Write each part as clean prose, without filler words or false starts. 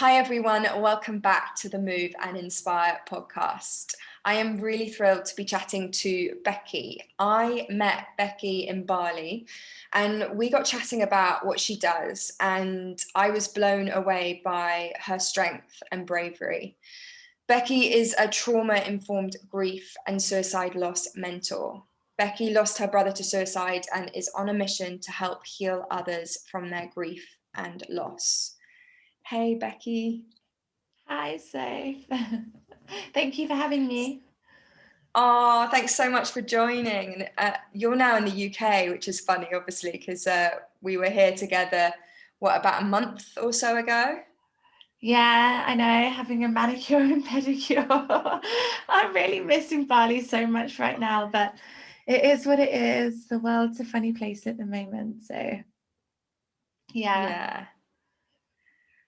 Hi everyone, welcome back to the Move and Inspire podcast. I am really thrilled to be chatting to Becci. I met Becci in Bali and we got chatting about what she does, and I was blown away by her strength and bravery. Becci is a trauma-informed grief and suicide loss mentor. Becci lost her brother to suicide and is on a mission to help heal others from their grief and loss. Hey Becci. Hi, Safe. Thank you for having me. Oh, thanks so much for joining. You're now in the UK, which is funny, obviously, because we were here together, about a month or so ago? Yeah, I know, having a manicure and pedicure. I'm really missing Bali so much right now, but it is what it is. The world's a funny place at the moment. So, yeah. Yeah.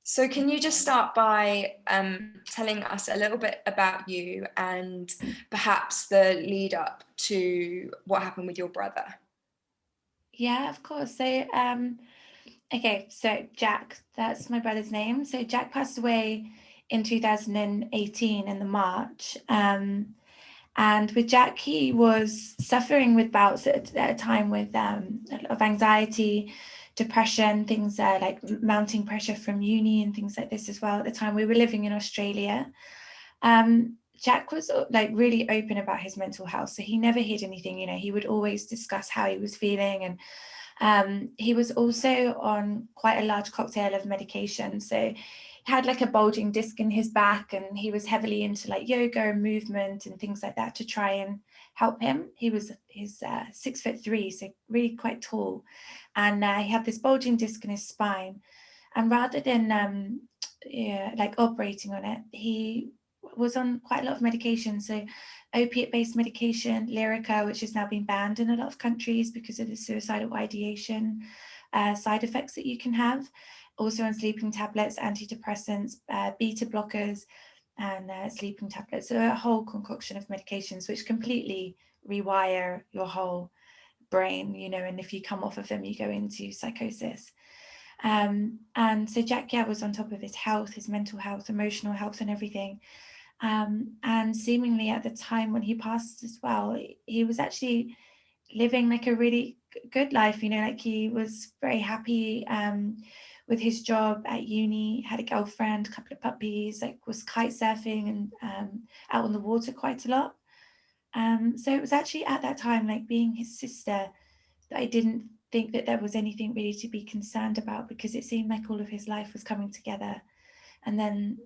So can you just start by telling us a little bit about you and perhaps the lead up to what happened with your brother? Yeah, of course. Okay, so Jack, that's my brother's name. So Jack passed away in 2018 in the March. And with Jack, he was suffering with bouts at a time with a lot of anxiety, depression, things like mounting pressure from uni and things like this as well. At the time, we were living in Australia. Jack was like really open about his mental health, so he never hid anything. He would always discuss how he was feeling, and he was also on quite a large cocktail of medication. So he had like a bulging disc in his back, and he was heavily into like yoga and movement and things like that to try and help him. He's 6'3", so really quite tall, and he had this bulging disc in his spine. And rather than like operating on it, he was on quite a lot of medication. So opiate-based medication, Lyrica, which has now been banned in a lot of countries because of the suicidal ideation side effects that you can have. Also on sleeping tablets, antidepressants, beta blockers, and sleeping tablets. So a whole concoction of medications which completely rewire your whole brain, and if you come off of them, you go into psychosis. And so Jack, was on top of his health, his mental health, emotional health, and everything. And seemingly at the time when he passed as well, he was actually living like a really good life, like he was very happy with his job at uni, had a girlfriend, a couple of puppies, like was kite surfing and out on the water quite a lot. So it was actually at that time, like being his sister, that I didn't think that there was anything really to be concerned about, because it seemed like all of his life was coming together. And then,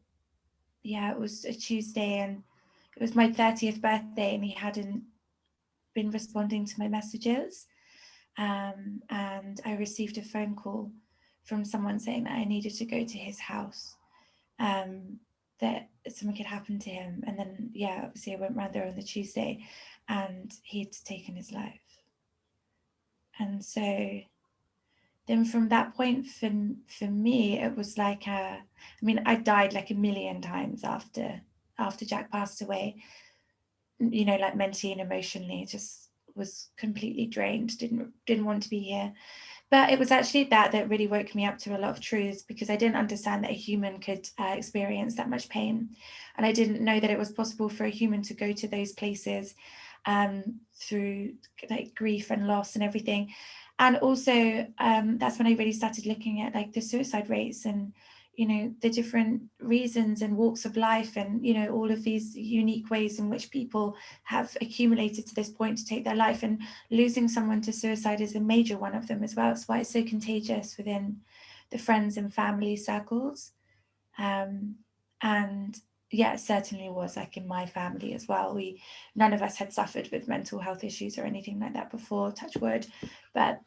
yeah, it was a Tuesday and it was my 30th birthday, and he hadn't been responding to my messages. And I received a phone call from someone saying that I needed to go to his house, that something had happened to him. And then, yeah, obviously I went round there on the Tuesday and he'd taken his life. And so then from that point, for me, it was like I died like a million times after Jack passed away, like mentally and emotionally, just was completely drained, didn't want to be here. But it was actually that really woke me up to a lot of truths, because I didn't understand that a human could experience that much pain, and I didn't know that it was possible for a human to go to those places through like grief and loss and everything. And also that's when I really started looking at like the suicide rates and the different reasons and walks of life, and all of these unique ways in which people have accumulated to this point to take their life, and losing someone to suicide is a major one of them as well. It's why it's so contagious within the friends and family circles. And yeah, it certainly was like in my family as well. None of us had suffered with mental health issues or anything like that before, touch wood. But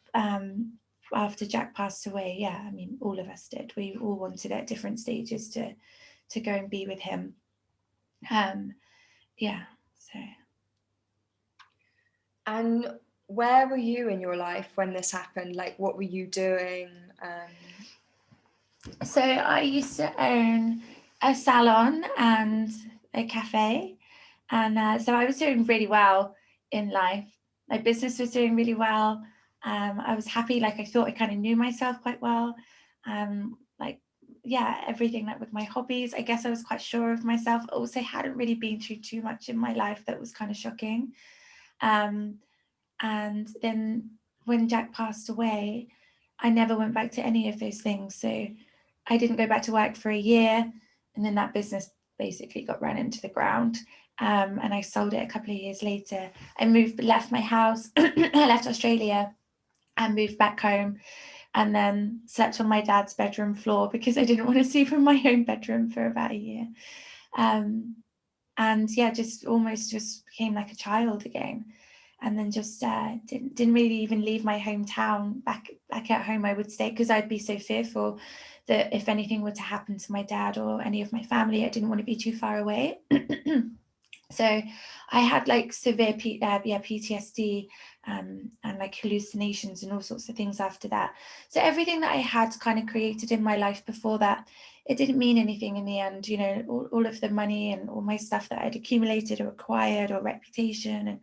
after Jack passed away, yeah, all of us did. We all wanted at different stages to go and be with him. Um, yeah, so. And where were you in your life when this happened? Like, what were you doing? So I used to own a salon and a cafe, and so I was doing really well in life. My business was doing really well. I was happy. Like I thought I kind of knew myself quite well. Like everything, like with my hobbies. I guess I was quite sure of myself. Also hadn't really been through too much in my life that was kind of shocking. And then when Jack passed away, I never went back to any of those things. So I didn't go back to work for a year, and then that business basically got run into the ground. And I sold it a couple of years later. I left my house, I left Australia and moved back home, and then slept on my dad's bedroom floor because I didn't want to sleep in my own bedroom for about a year. And just almost just became like a child again. And then just didn't really even leave my hometown. Back at home, I would stay because I'd be so fearful that if anything were to happen to my dad or any of my family, I didn't want to be too far away. So I had like severe PTSD and like hallucinations and all sorts of things after that. So everything that I had kind of created in my life before that, it didn't mean anything in the end. You know, all of the money and all my stuff that I'd accumulated or acquired, or reputation and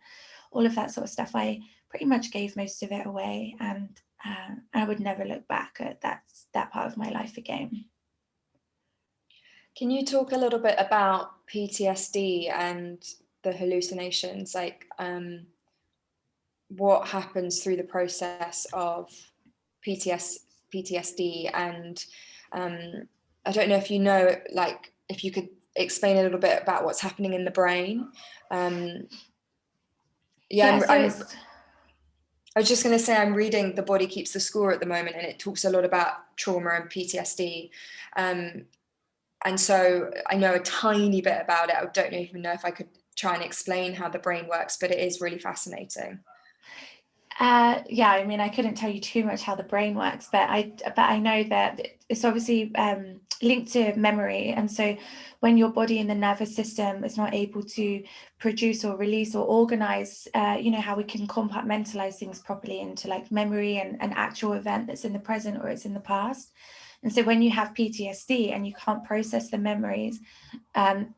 all of that sort of stuff, I pretty much gave most of it away. And I would never look back at that part of my life again. Can you talk a little bit about PTSD and the hallucinations? Like, what happens through the process of PTSD? And I don't know if you know, like, if you could explain a little bit about what's happening in the brain. I was just going to say, I'm reading The Body Keeps the Score at the moment, and it talks a lot about trauma and PTSD. And so I know a tiny bit about it. I don't even know if I could try and explain how the brain works, but it is really fascinating. I mean, I couldn't tell you too much how the brain works, but I know that it's obviously linked to memory. And so when your body and the nervous system is not able to produce or release or organize, how we can compartmentalize things properly into like memory and an actual event that's in the present or it's in the past. And so when you have PTSD and you can't process the memories, and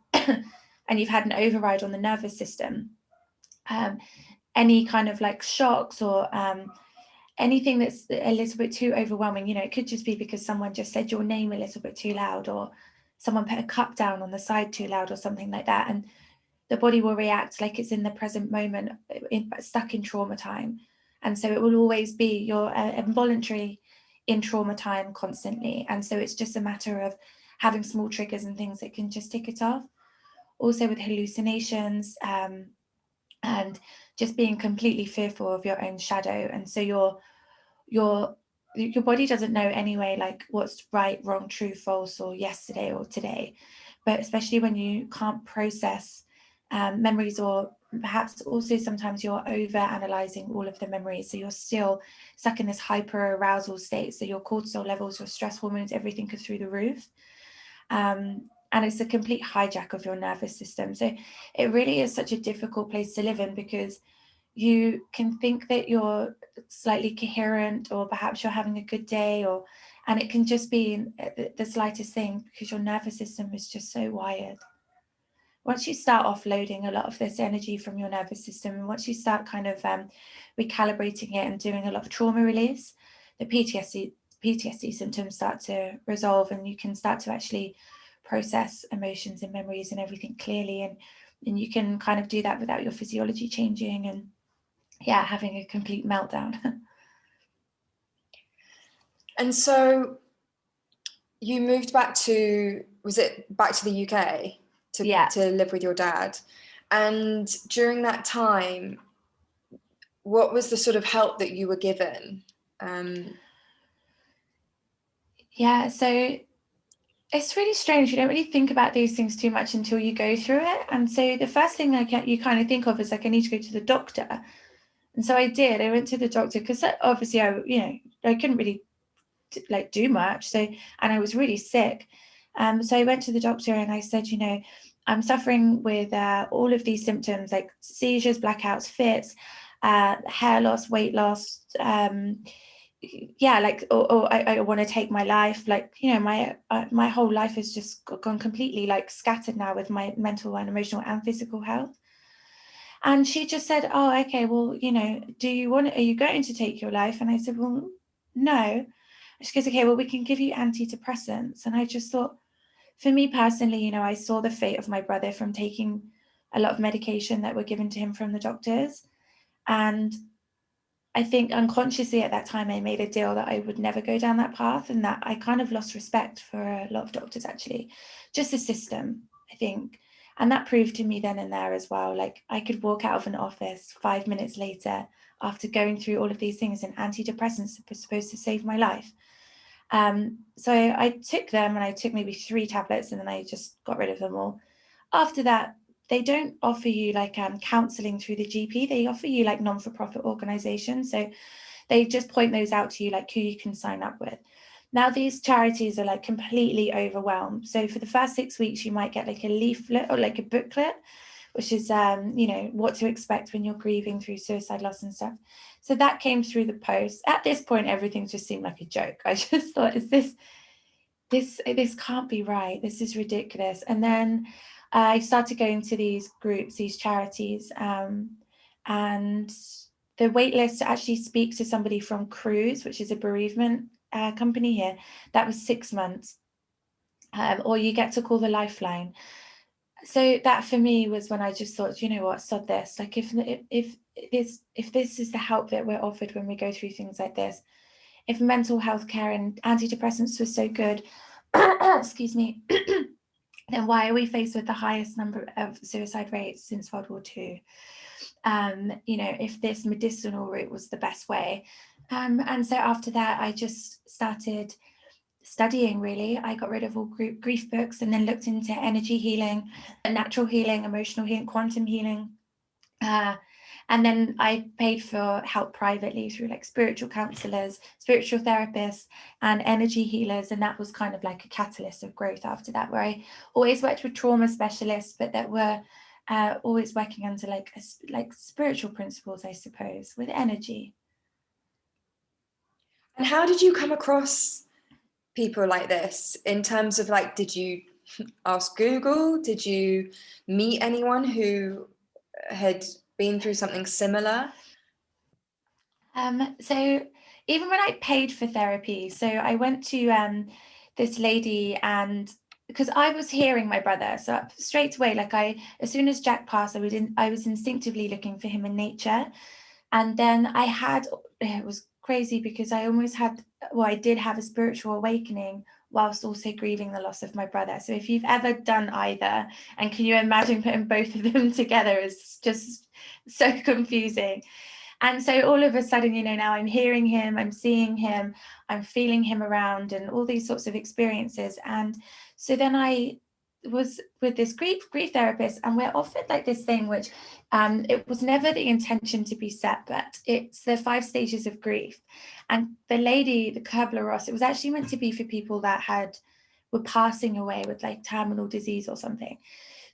you've had an override on the nervous system, any kind of like shocks or anything that's a little bit too overwhelming, it could just be because someone just said your name a little bit too loud, or someone put a cup down on the side too loud or something like that. And the body will react like it's in the present moment, stuck in trauma time. And so it will always be your involuntary in trauma time constantly. And so it's just a matter of having small triggers and things that can just tick it off. Also with hallucinations, and just being completely fearful of your own shadow. And so your body doesn't know anyway, like what's right, wrong, true, false, or yesterday or today. But especially when you can't process memories, or perhaps also sometimes you're over analyzing all of the memories, so you're still stuck in this hyper arousal state, so your cortisol levels, your stress hormones, everything goes through the roof. And it's a complete hijack of your nervous system. So it really is such a difficult place to live in, because you can think that you're slightly coherent, or perhaps you're having a good day, and it can just be the slightest thing, because your nervous system is just so wired. Once you start offloading a lot of this energy from your nervous system, and once you start kind of recalibrating it and doing a lot of trauma release, the PTSD symptoms start to resolve, and you can start to actually process emotions and memories and everything clearly, and you can kind of do that without your physiology changing and having a complete meltdown. And so you moved back to, was it back to the UK to live with your dad? And during that time, what was the sort of help that you were given? So it's really strange. You don't really think about these things too much until you go through it. And so the first thing you kind of think of is like, I need to go to the doctor. And so I did. I went to the doctor because obviously I couldn't really do much. So, and I was really sick. So I went to the doctor and I said, I'm suffering with all of these symptoms, like seizures, blackouts, fits, hair loss, weight loss, I want to take my life, my whole life has just gone completely scattered now with my mental and emotional and physical health. And she just said, oh, okay, well, are you going to take your life? And I said, well, no. She goes, okay, well, we can give you antidepressants. And I just thought, for me personally, I saw the fate of my brother from taking a lot of medication that were given to him from the doctors. And I think unconsciously at that time, I made a deal that I would never go down that path, and that I kind of lost respect for a lot of doctors, actually, just the system, I think. And that proved to me then and there as well, like I could walk out of an office 5 minutes later after going through all of these things, and antidepressants were supposed to save my life. So I took them, and I took maybe 3 tablets, and then I just got rid of them all. After that, they don't offer you like counselling through the GP. They offer you like non-for-profit organisations. So they just point those out to you, like who you can sign up with. Now, these charities are like completely overwhelmed. So for the first 6 weeks, you might get like a leaflet or like a booklet, which is, what to expect when you're grieving through suicide loss and stuff. So that came through the post. At this point, everything just seemed like a joke. I just thought, this can't be right. This is ridiculous. And then I started going to these groups, these charities, and the wait list to actually speak to somebody from Cruise, which is a bereavement company here, that was 6 months. Or you get to call the Lifeline. So that for me was when I just thought, you know what, sod this. Like if this is the help that we're offered when we go through things like this, if mental health care and antidepressants was so good, excuse me, then why are we faced with the highest number of suicide rates since World War II? If this medicinal route was the best way. And so after that, I just started studying, really. I got rid of all grief books and then looked into energy healing, natural healing, emotional healing, quantum healing. And then I paid for help privately through like spiritual counselors, spiritual therapists, and energy healers. And that was kind of like a catalyst of growth after that, where I always worked with trauma specialists, but that were always working under like spiritual principles, I suppose, with energy. And how did you come across people like this in terms of like, did you ask Google? Did you meet anyone who had been through something similar? So even when I paid for therapy, so I went to this lady, and because I was hearing my brother, so straight away, like as soon as Jack passed, I was instinctively looking for him in nature. And then it was crazy because I did have a spiritual awakening whilst also grieving the loss of my brother. So if you've ever done either, and can you imagine putting both of them together, is just so confusing. And so all of a sudden, now I'm hearing him, I'm seeing him, I'm feeling him around, and all these sorts of experiences. And so then I was with this grief therapist, and we're offered like this thing, which it was never the intention to be set, but it's the 5 stages of grief. And the lady, the Kubler-Ross, it was actually meant to be for people that were passing away with like terminal disease or something.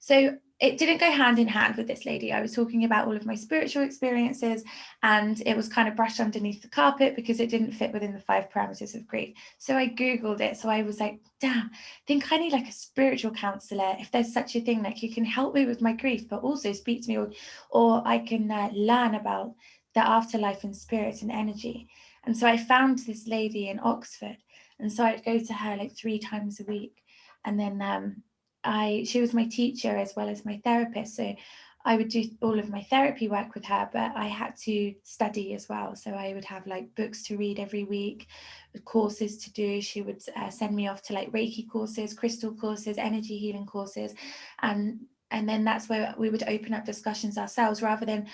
So it didn't go hand in hand with this lady. I was talking about all of my spiritual experiences, and it was kind of brushed underneath the carpet because it didn't fit within the 5 parameters of grief. So I Googled it. So I was like, damn, I think I need like a spiritual counselor, if there's such a thing, like you can help me with my grief, but also speak to me, or I can learn about the afterlife and spirit and energy. And so I found this lady in Oxford. And so I'd go to her like 3 times a week. And then she was my teacher as well as my therapist. So I would do all of my therapy work with her, but I had to study as well. So I would have like books to read every week, courses to do. She would send me off to like Reiki courses, crystal courses, energy healing courses. And then that's where we would open up discussions ourselves rather than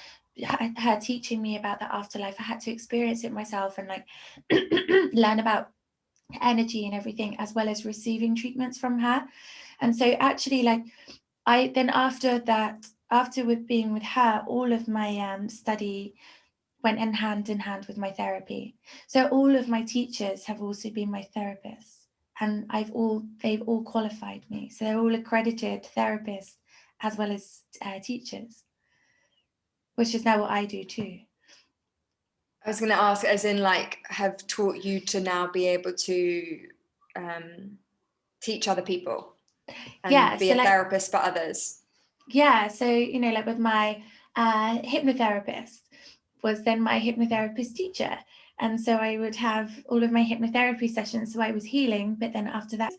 her teaching me about the afterlife. I had to experience it myself and like learn about energy and everything, as well as receiving treatments from her. And so actually, like after with being with her, all of my study went in hand with my therapy. So all of my teachers have also been my therapists, and they've all qualified me. So they're all accredited therapists as well as teachers, which is now what I do too. I was going to ask, as in like, have taught you to now be able to teach other people and be a therapist for others. Yeah, so like with my hypnotherapist was then my hypnotherapist teacher, And so I would have all of my hypnotherapy sessions. So I was healing, but then after that,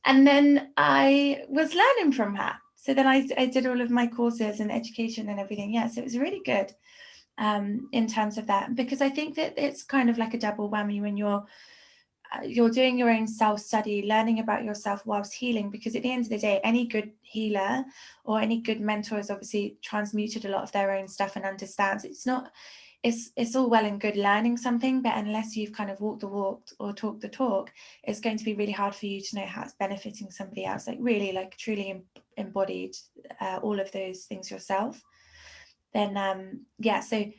and then I was learning from her. So then I did all of my courses and education and everything. Yeah, so it was really good in terms of that, because I think that it's kind of like a double whammy when you're doing your own self-study, learning about yourself whilst healing, because at the end of the day, any good healer or any good mentor has obviously transmuted a lot of their own stuff and understands. It's all well and good learning something, but unless you've kind of walked the walk or talked the talk, it's going to be really hard for you to know how it's benefiting somebody else, like really like truly embodied all of those things yourself. Then yeah, so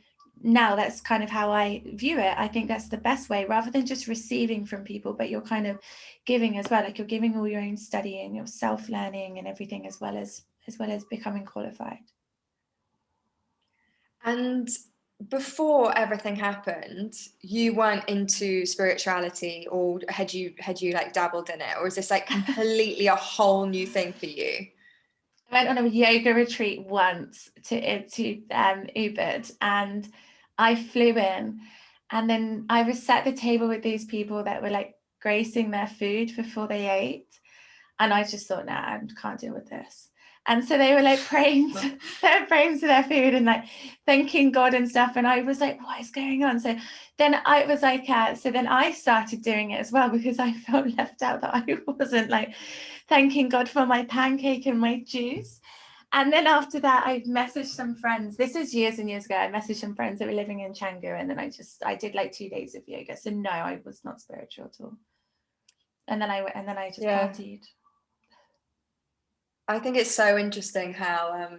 now that's kind of how I view it. I think that's the best way, rather than just receiving from people, but you're kind of giving as well, like you're giving all your own study and your self-learning and everything, as well as becoming qualified. And before everything happened, you weren't into spirituality, or had you like dabbled in it, or is this like completely a whole new thing for you? I went on a yoga retreat once to Ubud, and I flew in, and then I was sat at the table with these people that were like gracing their food before they ate, and I just thought, nah, I can't deal with this. And so they were like praying to, they were praying to their food and like thanking God and stuff. And I was like, what is going on? So then I was like, so then I started doing it as well, because I felt left out, that I wasn't like thanking God for my pancake and my juice. And then after that, I messaged some friends. This is years and years ago. I messaged some friends that were living in Canggu, and then I did like 2 days of yoga. So no, I was not spiritual at all. And then I just Yeah. partied. I think it's so interesting how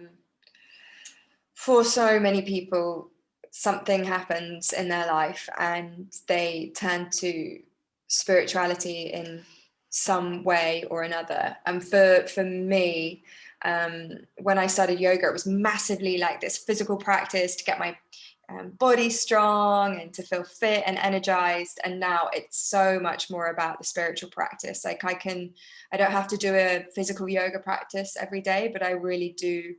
for so many people, something happens in their life and they turn to spirituality in some way or another. And for me, when I started yoga, it was massively like this physical practice to get my body strong and to feel fit and energized. And now it's so much more about the spiritual practice. Like I don't have to do a physical yoga practice every day, but I really do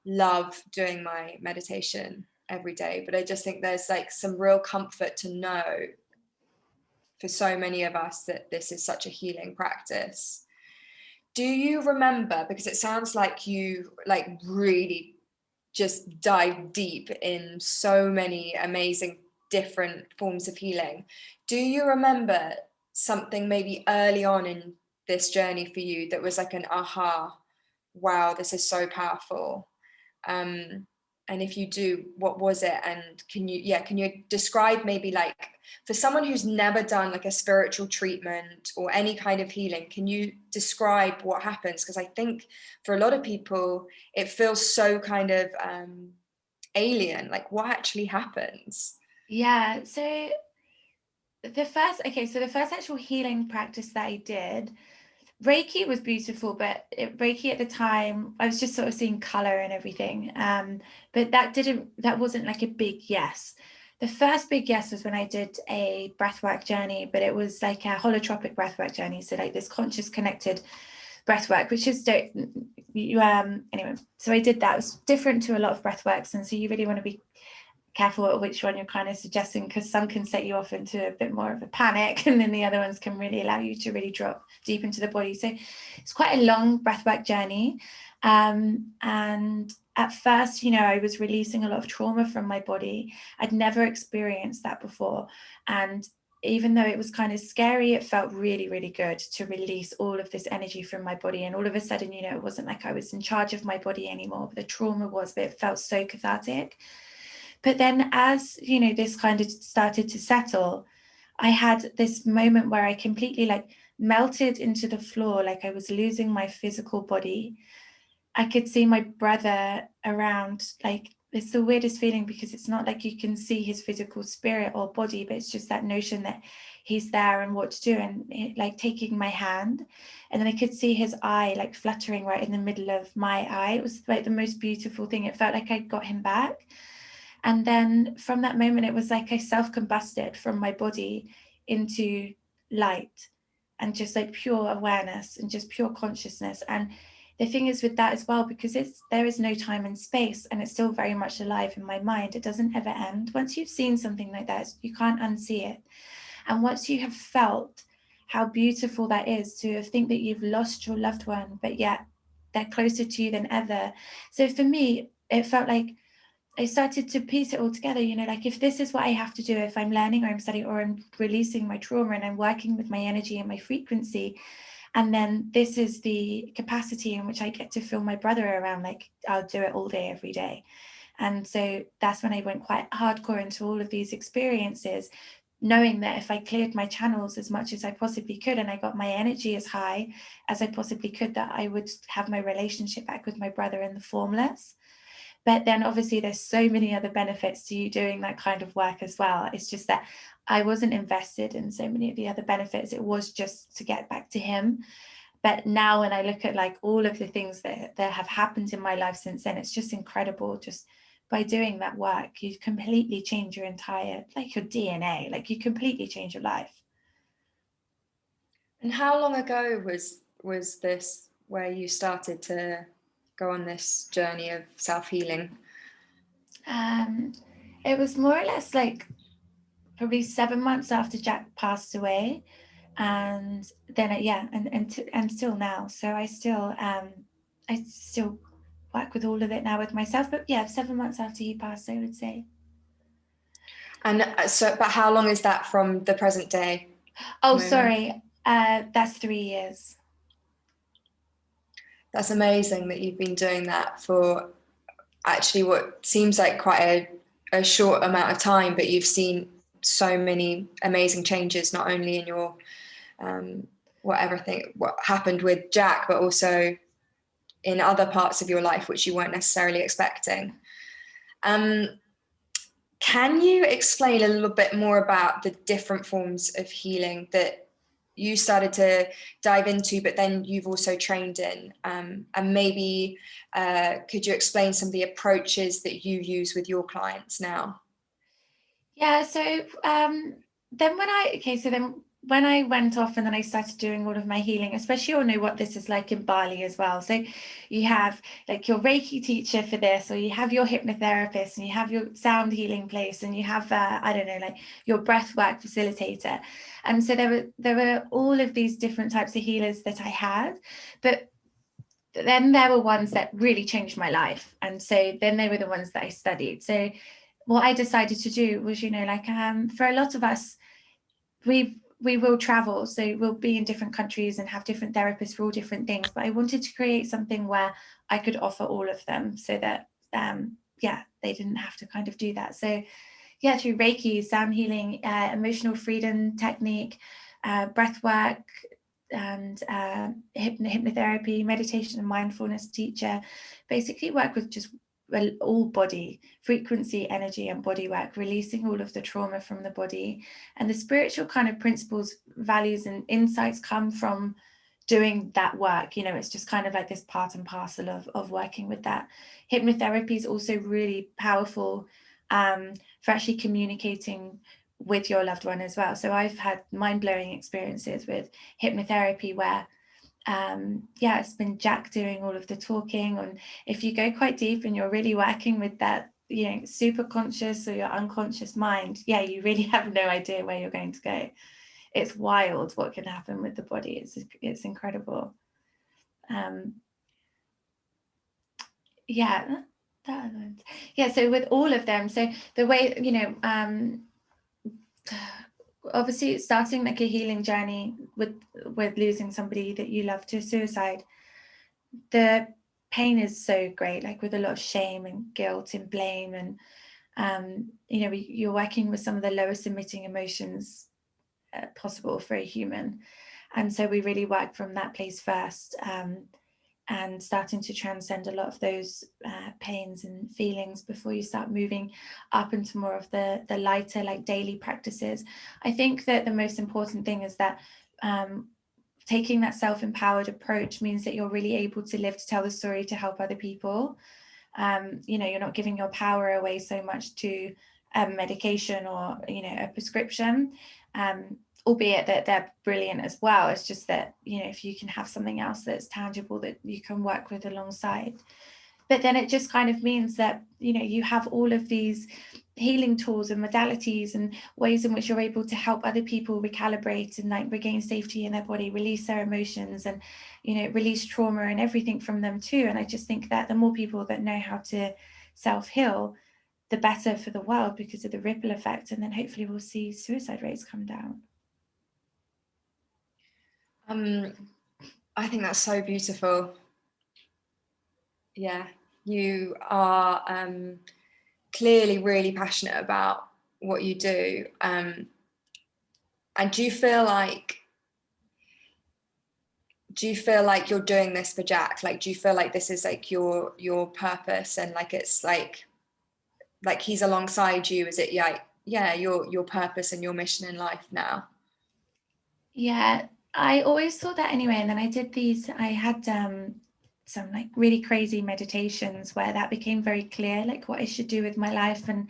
love doing my meditation every day. But I just think there's like some real comfort to know for so many of us that this is such a healing practice. Do you remember, because it sounds like you like really just dive deep in so many amazing different forms of healing, do you remember something maybe early on in this journey for you that was like an aha, wow, this is so powerful? And if you do, what was it? And can you describe, maybe like for someone who's never done like a spiritual treatment or any kind of healing, can you describe what happens? Because I think for a lot of people, it feels so kind of alien, like what actually happens? Yeah. So the first actual healing practice that I did, Reiki was beautiful, but Reiki at the time, I was just sort of seeing color and everything. But that wasn't like a big yes. The first big yes was when I did a breathwork journey, but it was like a holotropic breathwork journey. So like this conscious connected breathwork, which is anyway. So I did that. It was different to a lot of breathworks, and so you really want to be careful which one you're kind of suggesting, because some can set you off into a bit more of a panic, and then the other ones can really allow you to really drop deep into the body. So it's quite a long breathwork journey. And at first, I was releasing a lot of trauma from my body. I'd never experienced that before. And even though it was kind of scary, it felt really, really good to release all of this energy from my body. And all of a sudden, it wasn't like I was in charge of my body anymore, but the trauma was, but it felt so cathartic. But then as, this kind of started to settle, I had this moment where I completely like melted into the floor, like I was losing my physical body. I could see my brother around, like it's the weirdest feeling, because it's not like you can see his physical spirit or body, but it's just that notion that he's there and what to do, and like taking my hand, and then I could see his eye like fluttering right in the middle of my eye. It was like the most beautiful thing. It felt like I got him back. And then from that moment, it was like I self-combusted from my body into light and just like pure awareness and just pure consciousness. And the thing is with that as well, because there is no time and space, and it's still very much alive in my mind. It doesn't ever end. Once you've seen something like that, you can't unsee it. And once you have felt how beautiful that is, to think that you've lost your loved one, but yet they're closer to you than ever. So for me, it felt like I started to piece it all together, like if this is what I have to do, if I'm learning or I'm studying or I'm releasing my trauma and I'm working with my energy and my frequency, and then this is the capacity in which I get to feel my brother around, like I'll do it all day, every day. And so that's when I went quite hardcore into all of these experiences, knowing that if I cleared my channels as much as I possibly could, and I got my energy as high as I possibly could, that I would have my relationship back with my brother in the formless. But then obviously there's so many other benefits to you doing that kind of work as well. It's just that I wasn't invested in so many of the other benefits. It was just to get back to him. But now when I look at like all of the things that have happened in my life since then, it's just incredible. Just by doing that work, you completely change your entire, like your DNA, like you completely change your life. And how long ago was this where you started to go on this journey of self-healing? It was more or less like probably 7 months after Jack passed away, and then and still now. So I still work with all of it now with myself. But yeah, 7 months after he passed, I would say. And but how long is that from the present day? Oh, sorry, that's 3 years. That's amazing that you've been doing that for actually what seems like quite a short amount of time, but you've seen so many amazing changes, not only in your what happened with Jack, but also in other parts of your life which you weren't necessarily expecting. Can you explain a little bit more about the different forms of healing that you started to dive into, but then you've also trained in? And maybe could you explain some of the approaches that you use with your clients now? Yeah, so then when I went off and then I started doing all of my healing, especially you'll know what this is like in Bali as well. So you have like your Reiki teacher for this, or you have your hypnotherapist, and you have your sound healing place, and you have I don't know, like your breathwork facilitator. And so there were all of these different types of healers that I had, but then there were ones that really changed my life, and so then they were the ones that I studied. So what I decided to do was, for a lot of us, we will travel, so we'll be in different countries and have different therapists for all different things. But I wanted to create something where I could offer all of them, so that they didn't have to kind of do that. So through Reiki, sound healing, emotional freedom technique, breath work, and hypnotherapy, meditation and mindfulness teacher, basically work with just all body frequency, energy and body work, releasing all of the trauma from the body. And the spiritual kind of principles, values and insights come from doing that work. It's just kind of like this part and parcel of working with that. Hypnotherapy is also really powerful for actually communicating with your loved one as well. So I've had mind-blowing experiences with hypnotherapy where it's been Jack doing all of the talking. And if you go quite deep and you're really working with that, super conscious or your unconscious mind, you really have no idea where you're going to go. It's wild what can happen with the body. It's incredible. So with all of them, so the way, obviously starting like a healing journey with losing somebody that you love to suicide, the pain is so great, like with a lot of shame and guilt and blame, and you're working with some of the lowest emitting emotions possible for a human. And so we really work from that place first, and starting to transcend a lot of those pains and feelings before you start moving up into more of the lighter, like daily practices. I think that the most important thing is that taking that self-empowered approach means that you're really able to live to tell the story, to help other people. You're not giving your power away so much to medication or a prescription. albeit that they're brilliant as well. It's just that, you know, if you can have something else that's tangible that you can work with alongside. But then it just kind of means that, you know, you have all of these healing tools and modalities and ways in which you're able to help other people recalibrate and like regain safety in their body, release their emotions, and, you know, release trauma and everything from them too. And I just think that the more people that know how to self-heal, the better for the world, because of the ripple effect. And then hopefully we'll see suicide rates come down. I think that's so beautiful. Yeah, you are clearly really passionate about what you do. And do you feel like you're doing this for Jack? Like, do you feel like this is like your purpose, and like it's like he's alongside you? Is it your purpose and your mission in life now? Yeah, I always thought that anyway. And then I had some like really crazy meditations where that became very clear, like what I should do with my life, and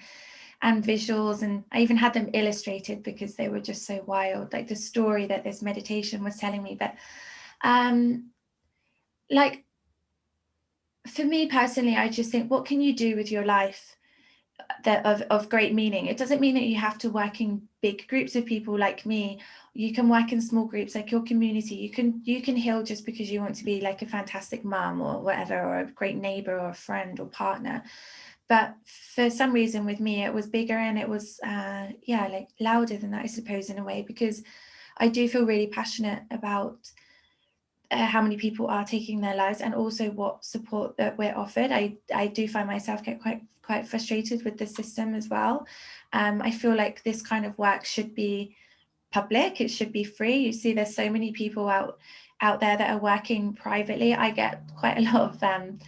visuals. And I even had them illustrated because they were just so wild, like the story that this meditation was telling me. But like for me personally, I just think, what can you do with your life that of great meaning? It doesn't mean that you have to work in big groups of people like me. You can work in small groups like your community. You can heal just because you want to be like a fantastic mom or whatever, or a great neighbor or a friend or partner. But for some reason with me, it was bigger, and it was like louder than that, I suppose, in a way, because I do feel really passionate about how many people are taking their lives, and also what support that we're offered. I do find myself get quite frustrated with the system as well. I feel like this kind of work should be public. It should be free. You see, there's so many people out there that are working privately. I get quite a lot of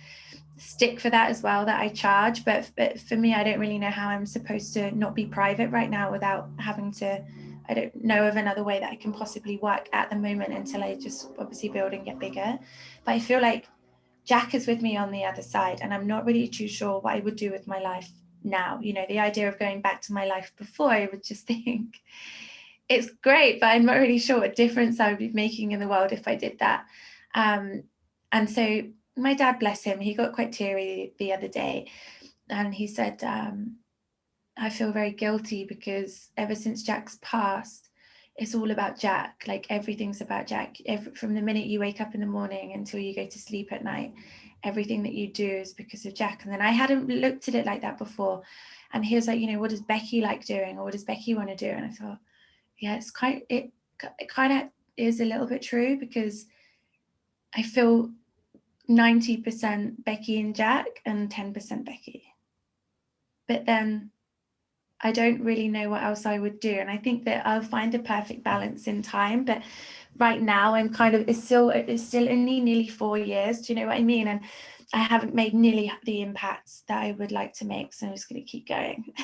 stick for that as well, that I charge. But for me, I don't really know how I'm supposed to not be private right now without having to. I don't know of another way that I can possibly work at the moment until I just obviously build and get bigger. But I feel like Jack is with me on the other side, and I'm not really too sure what I would do with my life now. You know, the idea of going back to my life before, I would just think it's great, but I'm not really sure what difference I would be making in the world if I did that. And so my dad, bless him, he got quite teary the other day, and he said, I feel very guilty because ever since Jack's passed, it's all about Jack. Like everything's about Jack. From the minute you wake up in the morning until you go to sleep at night, everything that you do is because of Jack. And then I hadn't looked at it like that before. And he was like, you know, what does Becci like doing, or what does Becci want to do? And I thought, yeah, it kind of is a little bit true, because I feel 90% Becci and Jack and 10% Becci. But then I don't really know what else I would do. And I think that I'll find a perfect balance in time. But right now I'm kind of, it's still only nearly 4 years. Do you know what I mean? And I haven't made nearly the impacts that I would like to make. So I'm just going to keep going.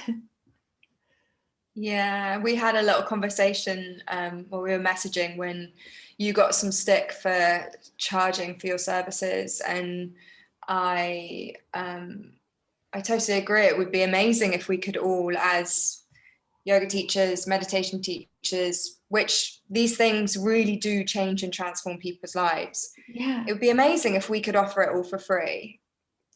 Yeah, we had a little conversation while we were messaging when you got some stick for charging for your services, and I totally agree. It would be amazing if we could all, as yoga teachers, meditation teachers, which these things really do change and transform people's lives. Yeah. It would be amazing if we could offer it all for free.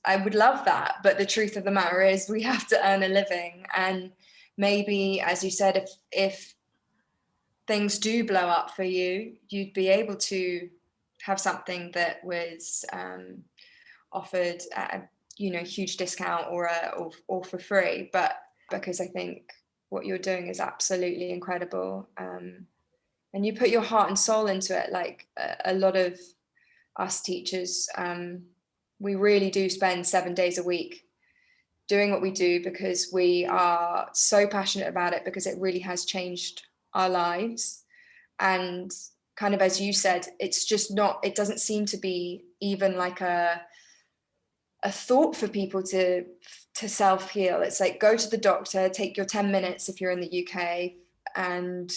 I would love that, but the truth of the matter is we have to earn a living. And maybe, as you said, if things do blow up for you, you'd be able to have something that was offered at a huge discount or for free. But because I think what you're doing is absolutely incredible, and you put your heart and soul into it. Like a lot of us teachers, we really do spend 7 days a week doing what we do because we are so passionate about it, because it really has changed our lives. And kind of, as you said, it's just not, it doesn't seem to be even like a thought for people to self-heal. It's like, go to the doctor, take your 10 minutes if you're in the UK, and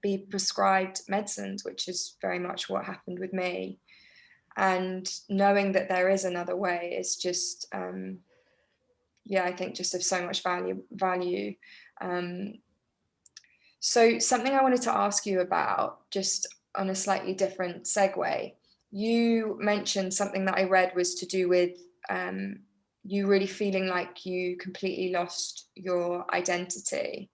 be prescribed medicines, which is very much what happened with me. And knowing that there is another way is just I think just of so much value. So something I wanted to ask you about, just on a slightly different segue, you mentioned something that I read was to do with you really feeling like you completely lost your identity.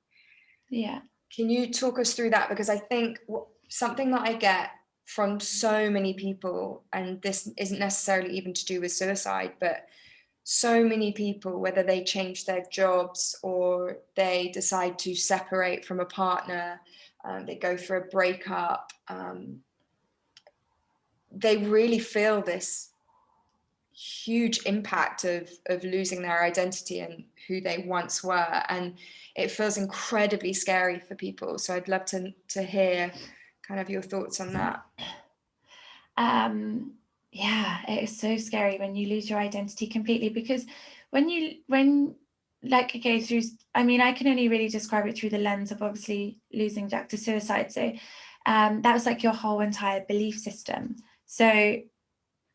Yeah. Can you talk us through that? Because I think something that I get from so many people, and this isn't necessarily even to do with suicide, but so many people, whether they change their jobs or they decide to separate from a partner, they go for a breakup, they really feel this huge impact of losing their identity and who they once were, and it feels incredibly scary for people. So I'd love to hear kind of your thoughts on that. Yeah, it is so scary when you lose your identity completely, because when like, okay, through, I mean, I can only really describe it through the lens of obviously losing Jack to suicide. So that was like your whole entire belief system. So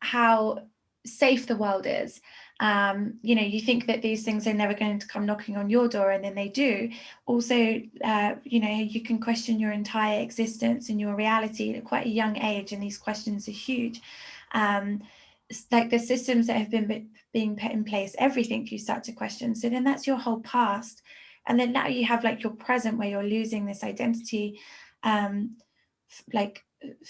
how safe the world is. You think that these things are never going to come knocking on your door, and then they do. Also, you can question your entire existence and your reality at quite a young age, and these questions are huge. Like the systems that have been being put in place, everything you start to question. So then that's your whole past, and then now you have like your present, where you're losing this identity, like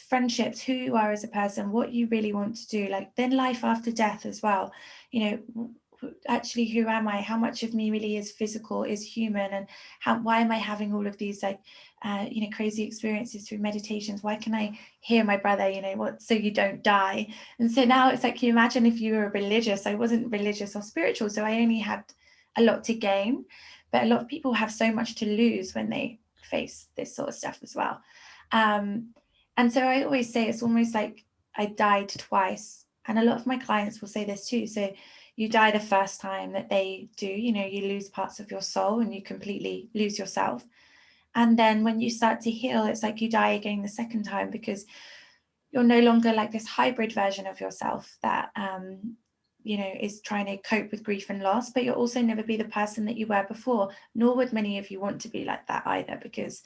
friendships, who you are as a person, what you really want to do, like then life after death as well. Actually, who am I? How much of me really is physical, is human, and why am I having all of these like crazy experiences through meditations? Why can I hear my brother, so you don't die? And so now it's like, you imagine if you were religious. I wasn't religious or spiritual, so I only had a lot to gain, but a lot of people have so much to lose when they face this sort of stuff as well. And so I always say it's almost like I died twice. And a lot of my clients will say this too. So you die the first time that they do, you lose parts of your soul and you completely lose yourself. And then when you start to heal, it's like you die again the second time, because you're no longer like this hybrid version of yourself that, is trying to cope with grief and loss, but you'll also never be the person that you were before, nor would many of you want to be like that either, because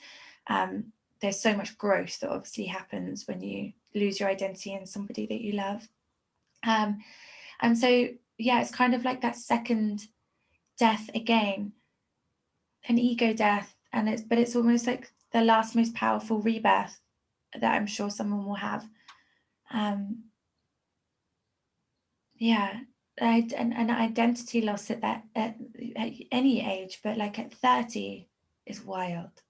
there's so much growth that obviously happens when you lose your identity in somebody that you love. And so, yeah, it's kind of like that second death again, an ego death. But it's almost like the last most powerful rebirth that I'm sure someone will have. Yeah, an identity loss at any age, but like at 30 is wild.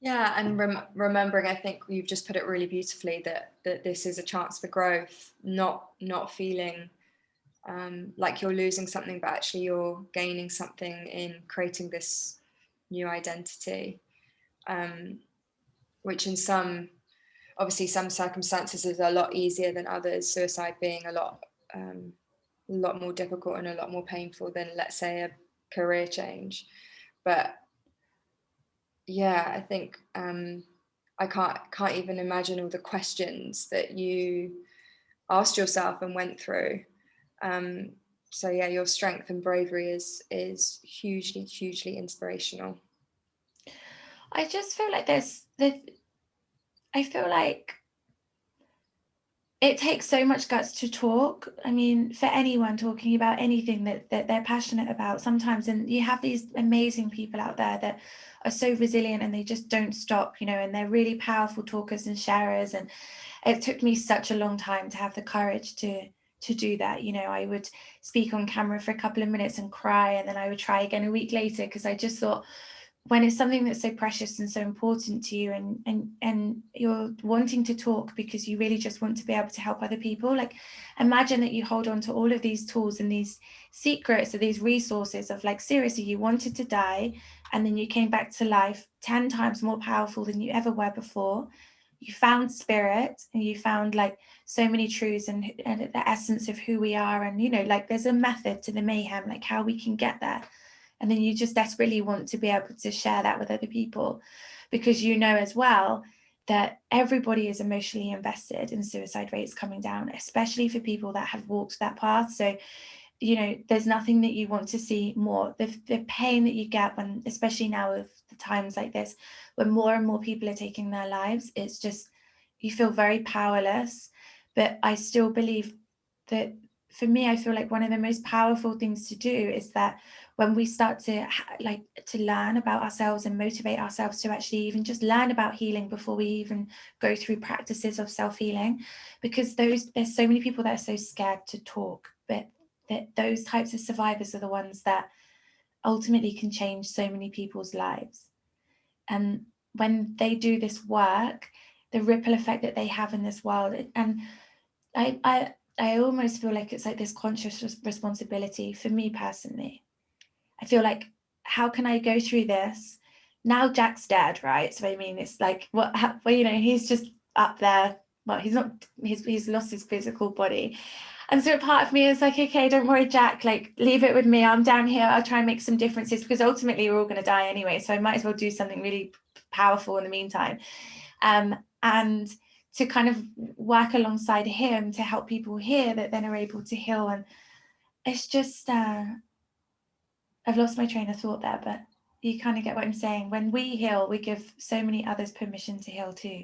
Yeah, and remembering, I think you've just put it really beautifully, that this is a chance for growth, not feeling like you're losing something, but actually you're gaining something in creating this new identity, which in some circumstances is a lot easier than others, suicide being a lot more difficult and a lot more painful than, let's say, a career change. But yeah, I think I can't even imagine all the questions that you asked yourself and went through. So yeah, your strength and bravery is hugely inspirational. I just feel like I feel like it takes so much guts to talk. I mean, for anyone talking about anything that they're passionate about sometimes, and you have these amazing people out there that are so resilient and they just don't stop, and they're really powerful talkers and sharers. And it took me such a long time to have the courage to do that. I would speak on camera for a couple of minutes and cry, and then I would try again a week later, because I just thought, when it's something that's so precious and so important to you, and you're wanting to talk because you really just want to be able to help other people, like imagine that you hold on to all of these tools and these secrets or these resources of, like, seriously, you wanted to die and then you came back to life 10 times more powerful than you ever were before. You found spirit, and you found like so many truths and the essence of who we are, and like there's a method to the mayhem, like how we can get there. And then you just desperately want to be able to share that with other people, because as well that everybody is emotionally invested in suicide rates coming down, especially for people that have walked that path. So you know, there's nothing that you want to see more. The pain that you get when, especially now with the times like this, when more and more people are taking their lives, it's just, you feel very powerless. But I still believe that, for me, I feel like one of the most powerful things to do is that when we start to to learn about ourselves and motivate ourselves to actually even just learn about healing before we even go through practices of self-healing, because there's so many people that are so scared to talk, but that those types of survivors are the ones that ultimately can change so many people's lives. And when they do this work, the ripple effect that they have in this world, and I almost feel like it's like this conscious responsibility for me personally. I feel like, how can I go through this? Now Jack's dead, right? So I mean, it's like, well, you know, he's just up there. Well, he's not, he's lost his physical body. And so a part of me is like, okay, don't worry, Jack, like, leave it with me. I'm down here. I'll try and make some differences, because ultimately we're all going to die anyway. So I might as well do something really powerful in the meantime. And to kind of work alongside him to help people here that then are able to heal. And it's just, I've lost my train of thought there, but you kind of get what I'm saying. When we heal, we give so many others permission to heal too.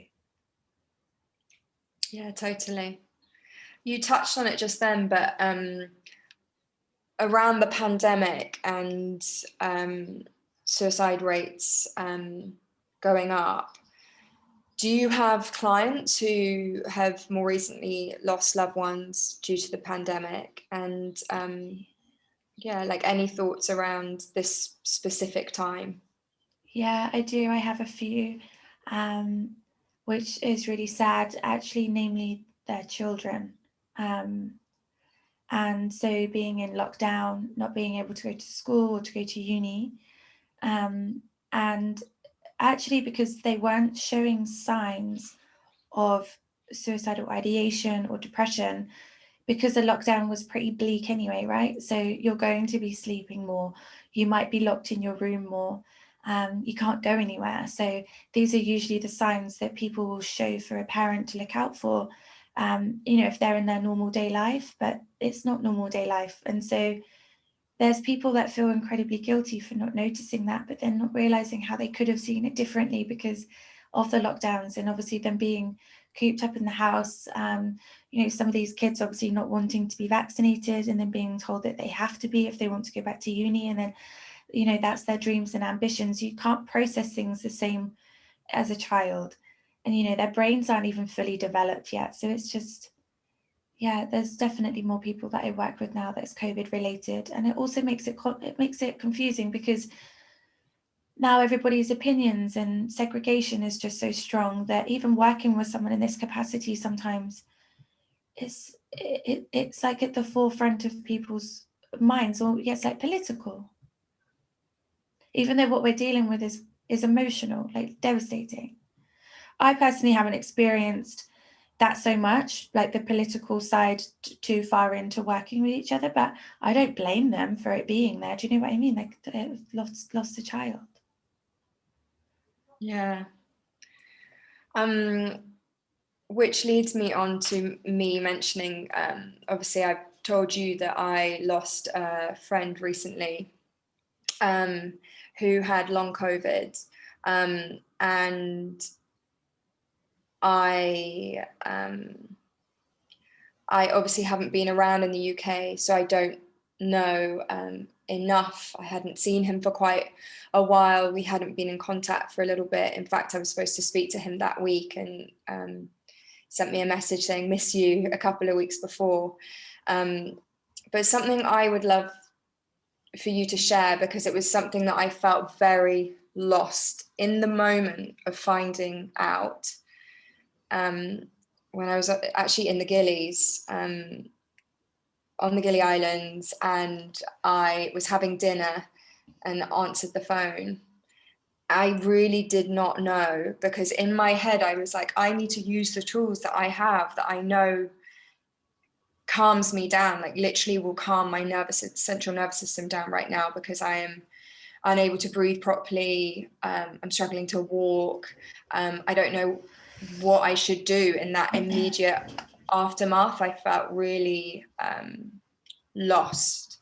Yeah, totally. You touched on it just then, but around the pandemic and suicide rates going up, do you have clients who have more recently lost loved ones due to the pandemic? And yeah, like, any thoughts around this specific time? Yeah, I do. I have a few, which is really sad, actually, namely their children. And so being in lockdown, not being able to go to school or to go to uni, and actually because they weren't showing signs of suicidal ideation or depression, because the lockdown was pretty bleak anyway, right? So you're going to be sleeping more, you might be locked in your room more, you can't go anywhere. So these are usually the signs that people will show for a parent to look out for, you know, if they're in their normal day life, but it's not normal day life. And so there's people that feel incredibly guilty for not noticing that, but then not realizing how they could have seen it differently because of the lockdowns, and obviously them being cooped up in the house. You know, some of these kids obviously not wanting to be vaccinated and then being told that they have to be if they want to go back to uni, and then, you know, that's their dreams and ambitions. You can't process things the same as a child, and, you know, their brains aren't even fully developed yet. So it's just, yeah, there's definitely more people that I work with now that's COVID related, and it also makes it confusing, because now everybody's opinions and segregation is just so strong that even working with someone in this capacity sometimes it's like at the forefront of people's minds, or it gets like political, even though what we're dealing with is emotional, like devastating. I personally haven't experienced that so much, like the political side too far into working with each other, but I don't blame them for it being there. Do you know what I mean? Like, lost a child. Yeah. Which leads me on to me mentioning, obviously I've told you that I lost a friend recently, who had long COVID, and I obviously haven't been around in the UK, so I don't know enough. I hadn't seen him for quite a while. We hadn't been in contact for a little bit. In fact, I was supposed to speak to him that week, and sent me a message saying miss you a couple of weeks before. But something I would love for you to share, because it was something that I felt very lost in the moment of finding out, when I was actually in the Gillies, on the Gili Islands, and I was having dinner and answered the phone. I really did not know, because in my head I was like, I need to use the tools that I have, that I know calms me down, like literally will calm my central nervous system down right now, because I am unable to breathe properly. I'm struggling to walk. I don't know what I should do in that immediate aftermath. I felt really lost.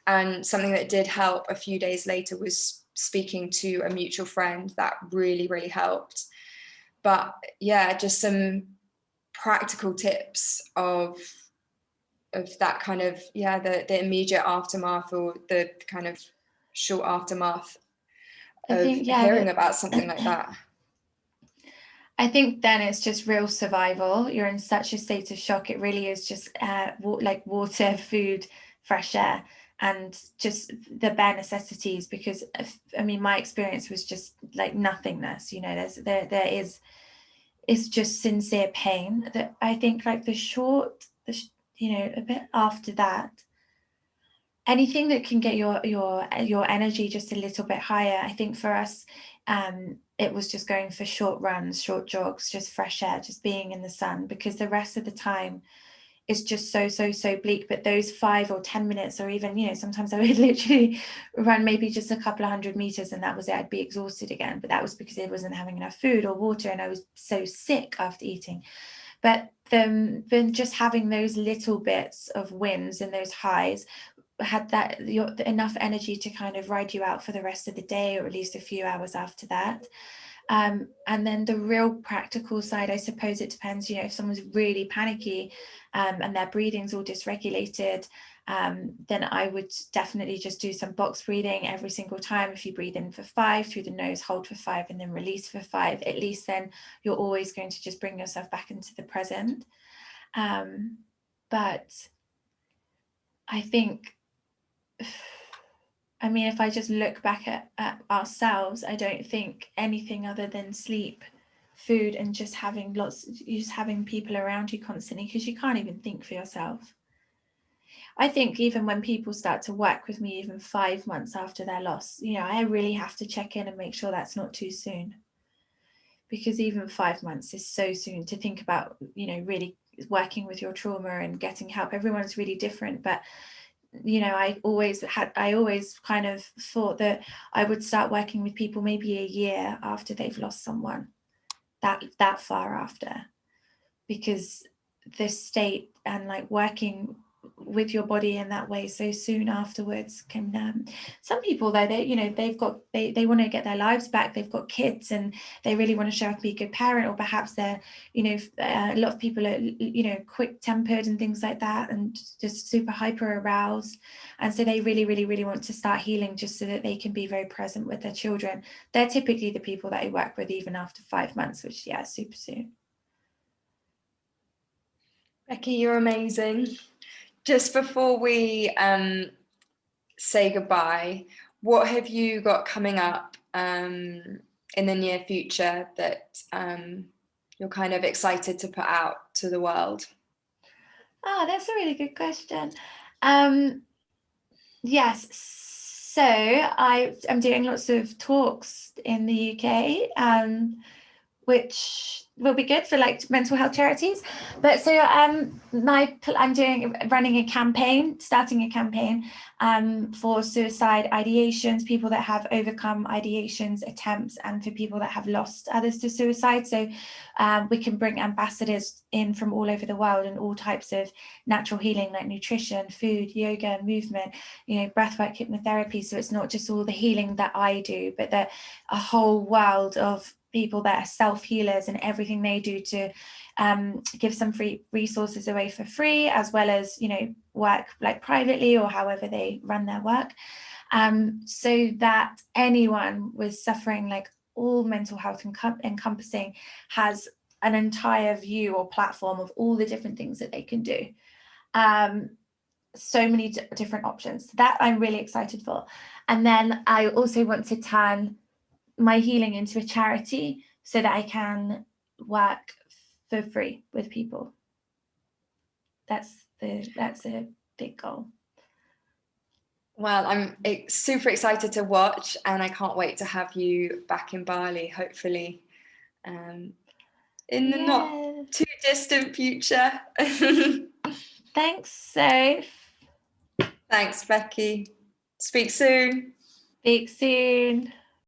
And something that did help a few days later was speaking to a mutual friend. That really, really helped. But yeah, just some practical tips of that kind of, yeah, the immediate aftermath, or the kind of short aftermath I of think, yeah, hearing about something like that. I think then it's just real survival. You're in such a state of shock. It really is just like water, food, fresh air, and just the bare necessities. Because I mean, my experience was just like nothingness. You know, there is, it's just sincere pain. That I think like you know, a bit after that, anything that can get your energy just a little bit higher. I think for us, it was just going for short runs, short jogs, just fresh air, just being in the sun, because the rest of the time is just so bleak. But those 5 or 10 minutes, or even, you know, sometimes I would literally run maybe just a couple of 100 meters and that was it. I'd be exhausted again, but that was because I wasn't having enough food or water, and I was so sick after eating. But then just having those little bits of wins and those highs had that enough energy to kind of ride you out for the rest of the day, or at least a few hours after that. And then the real practical side, I suppose it depends, you know, if someone's really panicky and their breathing's all dysregulated, then I would definitely just do some box breathing every single time. If you breathe in for 5 through the nose, hold for 5, and then release for 5, at least then you're always going to just bring yourself back into the present. But I think, I mean, if I just look back at ourselves, I don't think anything other than sleep, food, and just having people around you constantly, because you can't even think for yourself. I think even when people start to work with me, even 5 months after their loss, you know, I really have to check in and make sure that's not too soon. Because even 5 months is so soon to think about, you know, really working with your trauma and getting help. Everyone's really different, but you know, I always kind of thought that I would start working with people maybe a year after they've lost someone, that far after, because the state and like working with your body in that way so soon afterwards can some people though, they, you know, they want to get their lives back, they've got kids and they really want to show up and be a good parent, or perhaps they're, you know, a lot of people are, you know, quick tempered and things like that, and just super hyper aroused, and so they really want to start healing just so that they can be very present with their children. They're typically the people that I work with even after 5 months, which, yeah, super soon. Becci, you're amazing. Just before we say goodbye, what have you got coming up in the near future that you're kind of excited to put out to the world? Oh, that's a really good question. Yes, so I'm doing lots of talks in the UK, which will be good for like mental health charities. But so I'm running a campaign, starting a campaign for suicide ideations, people that have overcome ideations, attempts, and for people that have lost others to suicide. So we can bring ambassadors in from all over the world and all types of natural healing, like nutrition, food, yoga, movement, you know, breathwork, hypnotherapy. So it's not just all the healing that I do, but that a whole world of people that are self-healers, and everything they do to give some free resources away for free, as well as, you know, work like privately or however they run their work, so that anyone with suffering, like all mental health encompassing, has an entire view or platform of all the different things that they can do. So many different options that I'm really excited for. And then I also want to turn my healing into a charity so that I can work for free with people. That's a big goal. Well, I'm super excited to watch, and I can't wait to have you back in Bali, hopefully, in the not too distant future. Thanks, Soph. Thanks, Becci. Speak soon. Speak soon.